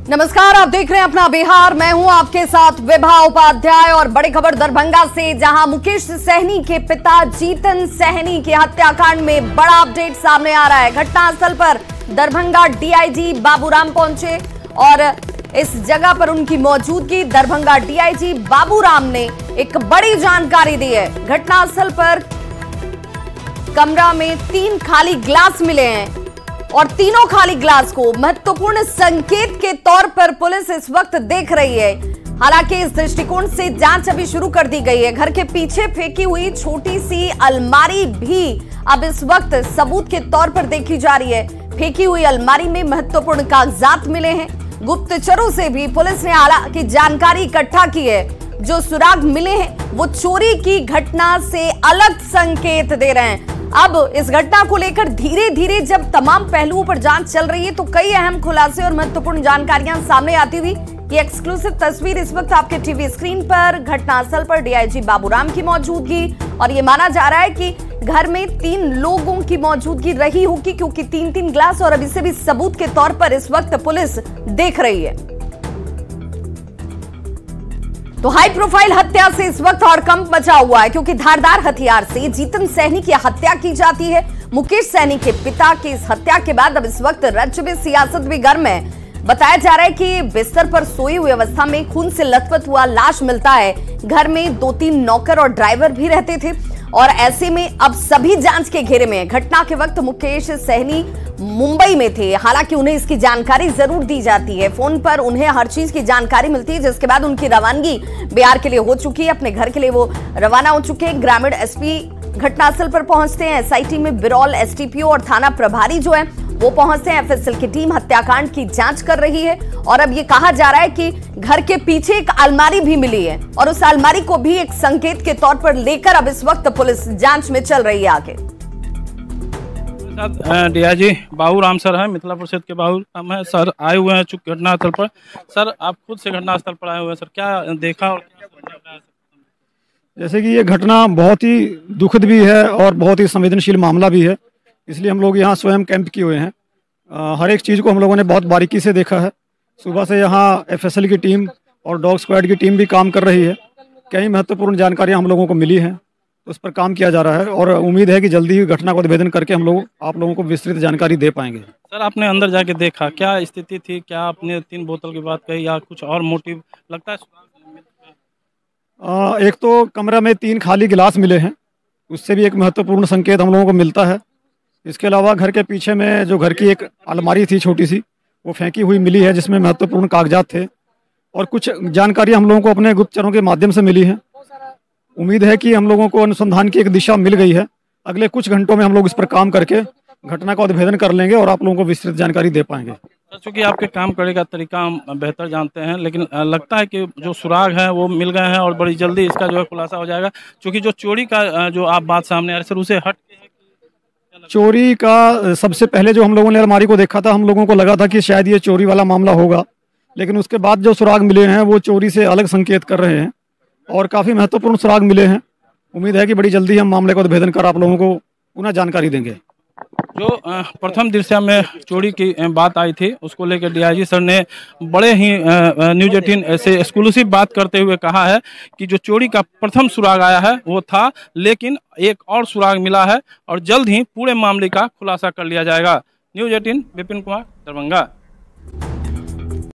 नमस्कार, आप देख रहे हैं अपना बिहार। मैं हूं आपके साथ विभा उपाध्याय और बड़ी खबर दरभंगा से, जहां मुकेश सहनी के पिता जीतन सहनी के हत्याकांड में बड़ा अपडेट सामने आ रहा है। घटनास्थल पर दरभंगा डीआईजी बाबूराम पहुंचे और इस जगह पर उनकी मौजूदगी दरभंगा डीआईजी बाबूराम ने एक बड़ी जानकारी दी है। घटनास्थल पर कमरा में 3 खाली ग्लास मिले हैं और तीनों खाली ग्लास को महत्वपूर्ण संकेत के तौर पर पुलिस इस वक्त देख रही है। हालांकि इस दृष्टिकोण से जांच अभी शुरू कर दी गई है। घर के पीछे फेंकी हुई छोटी सी अलमारी भी अब इस वक्त सबूत के तौर पर देखी जा रही है। फेंकी हुई अलमारी में महत्वपूर्ण कागजात मिले हैं। गुप्तचरों से भी पुलिस ने हालांकि जानकारी इकट्ठा की है। जो सुराग मिले हैं वो चोरी की घटना से अलग संकेत दे रहे हैं। अब इस घटना को लेकर धीरे धीरे जब तमाम पहलुओं पर जांच चल रही है तो कई अहम खुलासे और महत्वपूर्ण जानकारियां सामने आती हुई ये एक्सक्लूसिव तस्वीर इस वक्त आपके टीवी स्क्रीन पर। घटनास्थल पर डीआईजी बाबूराम की मौजूदगी और ये माना जा रहा है कि घर में 3 लोगों की मौजूदगी रही होगी, क्योंकि 3-3 ग्लास और अभी से भी सबूत के तौर पर इस वक्त पुलिस देख रही है। तो हाई प्रोफाइल हत्या से इस वक्त और कंप मचा हुआ है, क्योंकि धारदार हथियार से जीतन सहनी की हत्या की जाती है। मुकेश सहनी के पिता की इस हत्या के बाद अब इस वक्त राज्य में सियासत भी गर्म है। बताया जा रहा है कि बिस्तर पर सोई हुई अवस्था में खून से लथपथ हुआ लाश मिलता है। घर में 2-3 नौकर और ड्राइवर भी रहते थे और ऐसे में अब सभी जांच के घेरे में है। घटना के वक्त मुकेश सहनी मुंबई में थे। हालांकि उन्हें इसकी जानकारी जरूर दी जाती है। फोन पर उन्हें हर चीज की जानकारी मिलती है, जिसके बाद उनकी रवानगी बिहार के लिए हो चुकी है। अपने घर के लिए वो रवाना हो चुके हैं। ग्रामीण एसपी घटनास्थल पर पहुंचते हैं। एसआईटी में बिरौल एसटीपीओ और थाना प्रभारी जो है वो पहुंचते हैं। एफएसएल की टीम हत्याकांड की जांच कर रही है और अब ये कहा जा रहा है कि घर के पीछे एक अलमारी भी मिली है और उस अलमारी को भी एक संकेत के तौर पर लेकर अब इस वक्त पुलिस जांच में चल रही है आगे। डीआईजी बाबूराम सर है, मिथिला परिषद के बाबूराम है सर, आए हुए हैं चूंकि घटनास्थल पर। सर, आप खुद से घटनास्थल पर आए हुए हैं सर, क्या देखा और क्या? जैसे कि ये घटना बहुत ही दुखद भी है और बहुत ही संवेदनशील मामला भी है, इसलिए हम लोग यहाँ स्वयं कैंप किए हुए हैं। हर एक चीज़ को हम लोगों ने बहुत बारीकी से देखा है। सुबह से यहाँ एफएसएल की टीम और डॉग स्क्वाड की टीम भी काम कर रही है। कई महत्वपूर्ण जानकारियाँ हम लोगों को मिली हैं, तो उस पर काम किया जा रहा है और उम्मीद है कि जल्दी ही घटना को उद्भेदन करके हम लोग आप लोगों को विस्तृत जानकारी दे पाएंगे। सर, आपने अंदर जाके देखा, क्या स्थिति थी? क्या आपने 3 बोतल की बात कही या कुछ और मोटिव लगता है? एक तो कमरा में 3 खाली गिलास मिले हैं, उससे भी एक महत्वपूर्ण संकेत हम लोगों को मिलता है। इसके अलावा घर के पीछे में जो घर की एक अलमारी थी छोटी सी, वो फेंकी हुई मिली है, जिसमें महत्वपूर्ण कागजात थे और कुछ जानकारी हम लोगों को अपने गुप्तचरों के माध्यम से मिली है। उम्मीद है कि हम लोगों को अनुसंधान की एक दिशा मिल गई है। अगले कुछ घंटों में हम लोग इस पर काम करके घटना का उद्भेदन कर लेंगे और आप लोगों को विस्तृत जानकारी दे पाएंगे। चूँकि आपके काम करने का तरीका हम बेहतर जानते हैं, लेकिन लगता है कि जो सुराग हैं वो मिल गए हैं और बड़ी जल्दी इसका जो है खुलासा हो जाएगा। क्योंकि जो चोरी का जो आप बात सामने आ रही सर, उसे हट चोरी का सबसे पहले जो हम लोगों ने अलमारी को देखा था, हम लोगों को लगा था कि शायद ये चोरी वाला मामला होगा, लेकिन उसके बाद जो सुराग मिले हैं वो चोरी से अलग संकेत कर रहे हैं और काफ़ी महत्वपूर्ण सुराग मिले हैं। उम्मीद है कि बड़ी जल्दी हम मामले को उद्भेदन कर आप लोगों को पुनः जानकारी देंगे। जो प्रथम दृश्य में चोरी की बात आई थी, उसको लेकर डीआईजी सर ने बड़े ही न्यूज 18 ऐसे एक्सक्लूसिव बात करते हुए कहा है कि जो चोरी का प्रथम सुराग आया है वो था, लेकिन एक और सुराग मिला है और जल्द ही पूरे मामले का खुलासा कर लिया जाएगा। न्यूज 18 विपिन कुमार, दरभंगा।